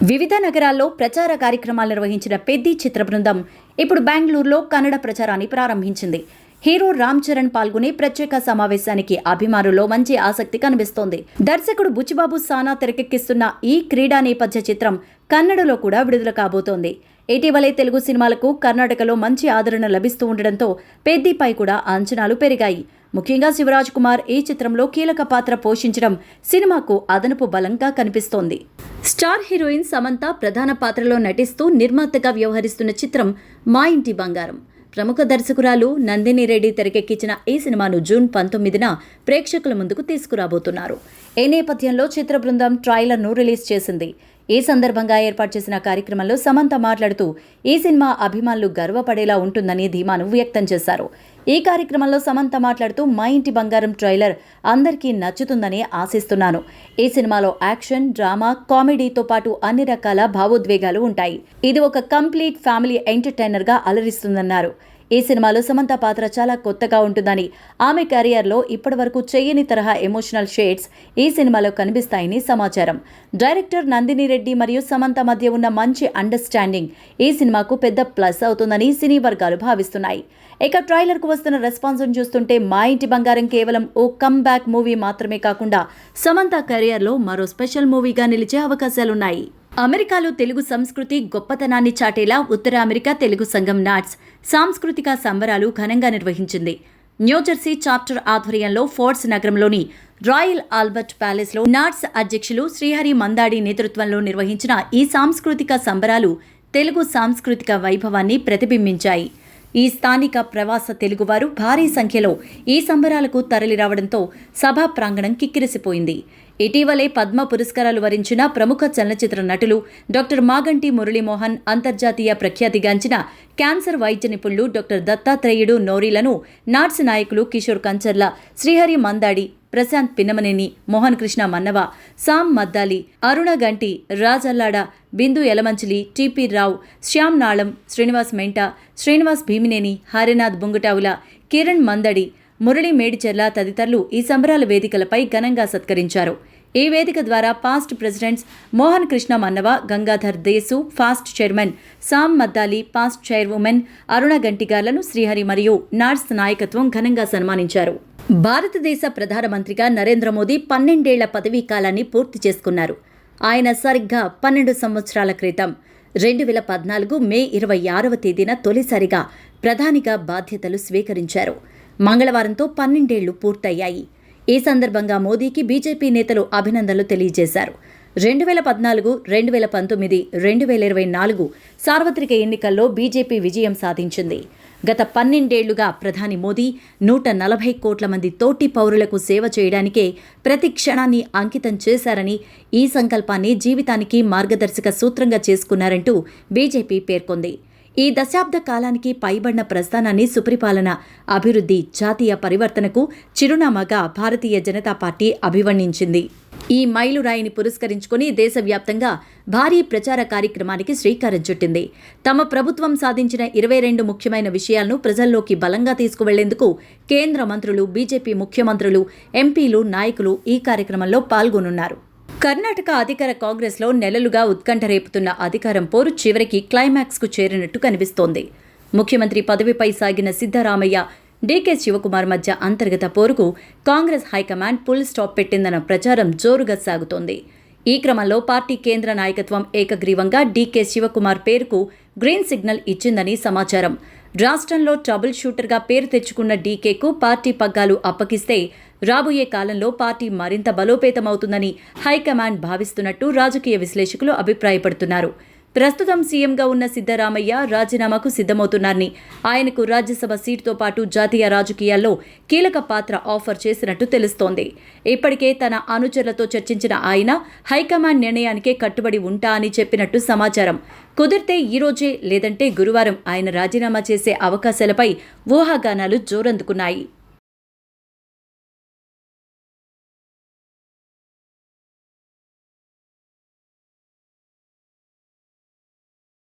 వివిధ నగరాల్లో ప్రచార కార్యక్రమాలు నిర్వహించిన పెద్ది చిత్ర బృందం ఇప్పుడు బెంగళూరులో కన్నడ ప్రచారాన్ని ప్రారంభించింది. హీరో రామ్ చరణ్ పాల్గొనే ప్రత్యేక సమావేశానికి అభిమానుల్లో మంచి ఆసక్తి కనిపిస్తోంది. దర్శకుడు బుచ్చిబాబు సానా తెరకెక్కిస్తున్న ఈ క్రీడా నేపథ్య చిత్రం కన్నడలో కూడా విడుదల కాబోతోంది. ఇటీవలే తెలుగు సినిమాలకు కర్ణాటకలో మంచి ఆదరణ లభిస్తూ ఉండడంతో పెద్దిపై కూడా అంచనాలు పెరిగాయి. ముఖ్యంగా శివరాజ్ కుమార్ ఈ చిత్రంలో కీలక పాత్ర పోషించడం సినిమాకు అదనపు బలంగా కనిపిస్తోంది. స్టార్ హీరోయిన్ సమంత ప్రధాన పాత్రలో నటిస్తూ నిర్మాతగా వ్యవహరిస్తున్న చిత్రం మా ఇంటి బంగారం. ప్రముఖ దర్శకురాలు నందిని రెడ్డి తెరకెక్కించిన ఈ సినిమాను జూన్ 19న ప్రేక్షకుల ముందుకు తీసుకురాబోతున్నారు. ఈ నేపథ్యంలో చిత్ర బృందం ట్రైలర్ను రిలీజ్ చేసింది. ఈ సందర్భంగా ఏర్పాటు చేసిన కార్యక్రమంలో సమంత మాట్లాడుతూ ఈ సినిమా అభిమానులు గర్వపడేలా ఉంటుందని ధీమాను వ్యక్తం చేశారు. ఈ కార్యక్రమంలో సమంత మాట్లాడుతూ మా ఇంటి బంగారం ట్రైలర్ అందరికీ నచ్చుతుందని ఆశిస్తున్నాను. ఈ సినిమాలో యాక్షన్, డ్రామా, కామెడీతో పాటు అన్ని రకాల భావోద్వేగాలు ఉంటాయి. ఇది ఒక కంప్లీట్ ఫ్యామిలీ ఎంటర్టైనర్గా అలరిస్తుందన్నారు. ఈ సినిమాలో సమంత పాత్ర చాలా కొత్తగా ఉంటుందని, ఆమె కెరియర్లో ఇప్పటివరకు చేయని తరహా ఎమోషనల్ షేడ్స్ ఈ సినిమాలో కనిపిస్తాయని సమాచారం. డైరెక్టర్ నందిని రెడ్డి మరియు సమంత మధ్య ఉన్న మంచి అండర్స్టాండింగ్ ఈ సినిమాకు పెద్ద ప్లస్ అవుతుందని సినీ వర్గాలు భావిస్తున్నాయి. ఇక ట్రైలర్కు వస్తున్న రెస్పాన్స్ను చూస్తుంటే మా ఇంటి బంగారం కేవలం ఓ కమ్ బ్యాక్ మూవీ మాత్రమే కాకుండా సమంత కెరియర్లో మరో స్పెషల్ మూవీగా నిలిచే అవకాశాలున్నాయి. అమెరికాలో తెలుగు సంస్కృతి గొప్పతనాన్ని చాటేలా ఉత్తర అమెరికా తెలుగు సంఘం నాట్స్ సాంస్కృతిక సంబరాలు ఘనంగా నిర్వహించింది. న్యూజెర్సీ చాప్టర్ ఆధ్వర్యంలో ఫోర్ట్స్ నగరంలోని రాయల్ ఆల్బర్ట్ ప్యాలెస్లో నాట్స్ అధ్యక్షులు శ్రీహరి మందాడి నేతృత్వంలో నిర్వహించిన ఈ సాంస్కృతిక సంబరాలు తెలుగు సాంస్కృతిక వైభవాన్ని ప్రతిబింబించాయి. ఈ స్థానిక ప్రవాస తెలుగువారు భారీ సంఖ్యలో ఈ సంబరాలకు తరలిరావడంతో సభా ప్రాంగణం కిక్కిరిసిపోయింది. ఇటీవలే పద్మ పురస్కారాలు వరించిన ప్రముఖ చలనచిత్ర నటులు డాక్టర్ మాగంటి మురళీమోహన్, అంతర్జాతీయ ప్రఖ్యాతిగాంచిన క్యాన్సర్ వైద్య నిపుణులు డాక్టర్ దత్తాత్రేయుడు నోరీలను నాట్స్ నాయకులు కిషోర్ కంచర్ల, శ్రీహరి మందాడి, ప్రశాంత్ పిన్నమనేని, మోహన్ కృష్ణ మన్నవ, సామ్ మద్దాలి, అరుణ గంటి, రాజల్లాడ, బిందు యలమంచిలి, టిపి రావు, శ్యామ్ నాళం, శ్రీనివాస్ మెంటా, శ్రీనివాస్ భీమినేని, హరినాథ్ బుంగుటావుల, కిరణ్ మందడి, మురళీ మేడిచెర్ల తదితరులు ఈ సంబరాల వేదికలపై ఘనంగా సత్కరించారు. ఈ వేదిక ద్వారా past presidents Mohan Krishna Mannava, Gangadhar Desu, past chairman Sam Maddali, past chairwoman Aruna గంటిగార్లను శ్రీహరి మరియు నాట్స్ నాయకత్వం ఘనంగా సన్మానించారు. భారతదేశ ప్రధానమంత్రిగా నరేంద్ర మోదీ 12 ఏళ్ల పదవీ కాలాన్ని పూర్తి చేసుకున్నారు. ఆయన సరిగ్గా 12 సంవత్సరాల క్రితం 2014 మే 26వ తేదీన తొలిసారిగా ప్రధానిగా బాధ్యతలు స్వీకరించారు. మంగళవారంతో 12 ఏళ్లు పూర్తయ్యాయి. ఈ సందర్భంగా మోదీకి బీజేపీ నేతలు అభినందనలు తెలియజేశారు. 2014, 2019, 2024 సార్వత్రిక ఎన్నికల్లో బీజేపీ విజయం సాధించింది. గత 12 ఏళ్లుగా ప్రధాని మోదీ 140 కోట్ల మంది తోటి పౌరులకు సేవ చేయడానికే ప్రతి క్షణాన్ని అంకితం చేశారని, ఈ సంకల్పాన్ని జీవితానికి మార్గదర్శక సూత్రంగా చేసుకున్నారంటూ బీజేపీ పేర్కొంది. ఈ దశాబ్ద కాలానికి పైబడిన ప్రస్థానాన్ని సుపరిపాలన, అభివృద్ధి, జాతీయ పరివర్తనకు చిరునామాగా భారతీయ జనతా పార్టీ అభివర్ణించింది. ఈ మైలురాయిని పురస్కరించుకుని దేశవ్యాప్తంగా భారీ ప్రచార కార్యక్రమానికి శ్రీకారం చుట్టింది. తమ ప్రభుత్వం సాధించిన 22 ముఖ్యమైన విషయాలను ప్రజల్లోకి బలంగా తీసుకువెళ్లేందుకు కేంద్ర మంత్రులు, బీజేపీ ముఖ్యమంత్రులు, ఎంపీలు, నాయకులు ఈ కార్యక్రమంలో పాల్గొనున్నారు. కర్ణాటక అధికార కాంగ్రెస్లో నెలలుగా ఉత్కంఠ రేపుతున్న అధికారం పోరు చివరికి క్లైమాక్స్కు చేరినట్టు కనిపిస్తోంది. ముఖ్యమంత్రి పదవిపై సాగిన సిద్ధరామయ్య, డీకే శివకుమార్ మధ్య అంతర్గత పోరుకు కాంగ్రెస్ హైకమాండ్ ఫుల్ స్టాప్ పెట్టిందన్న ప్రచారం జోరుగా సాగుతోంది. ఈ క్రమంలో పార్టీ కేంద్ర నాయకత్వం ఏకగ్రీవంగా డీకే శివకుమార్ పేరుకు గ్రీన్ సిగ్నల్ ఇచ్చిందని సమాచారం. రాష్ట్రంలో ట్రబుల్ షూటర్గా పేరు తెచ్చుకున్న డీకేకు పార్టీ పగ్గాలు అప్పగిస్తే రాబోయే కాలంలో పార్టీ మరింత బలోపేతమవుతుందని హైకమాండ్ భావిస్తున్నట్టు రాజకీయ విశ్లేషకులు అభిప్రాయపడుతున్నారు. ప్రస్తుతం సీఎంగా ఉన్న సిద్ధరామయ్య రాజీనామాకు సిద్ధమవుతున్నారని, ఆయనకు రాజ్యసభ సీటుతో పాటు జాతీయ రాజకీయాల్లో కీలక పాత్ర ఆఫర్ చేసినట్టు తెలుస్తోంది. ఇప్పటికే తన అనుచరులతో చర్చించిన ఆయన హైకమాండ్ నిర్ణయానికే కట్టుబడి ఉంటా అని చెప్పినట్టు సమాచారం. కుదిరితే ఈ రోజే లేదంటే గురువారం ఆయన రాజీనామా చేసే అవకాశాలపై ఊహాగానాలు జోరందుకున్నాయి.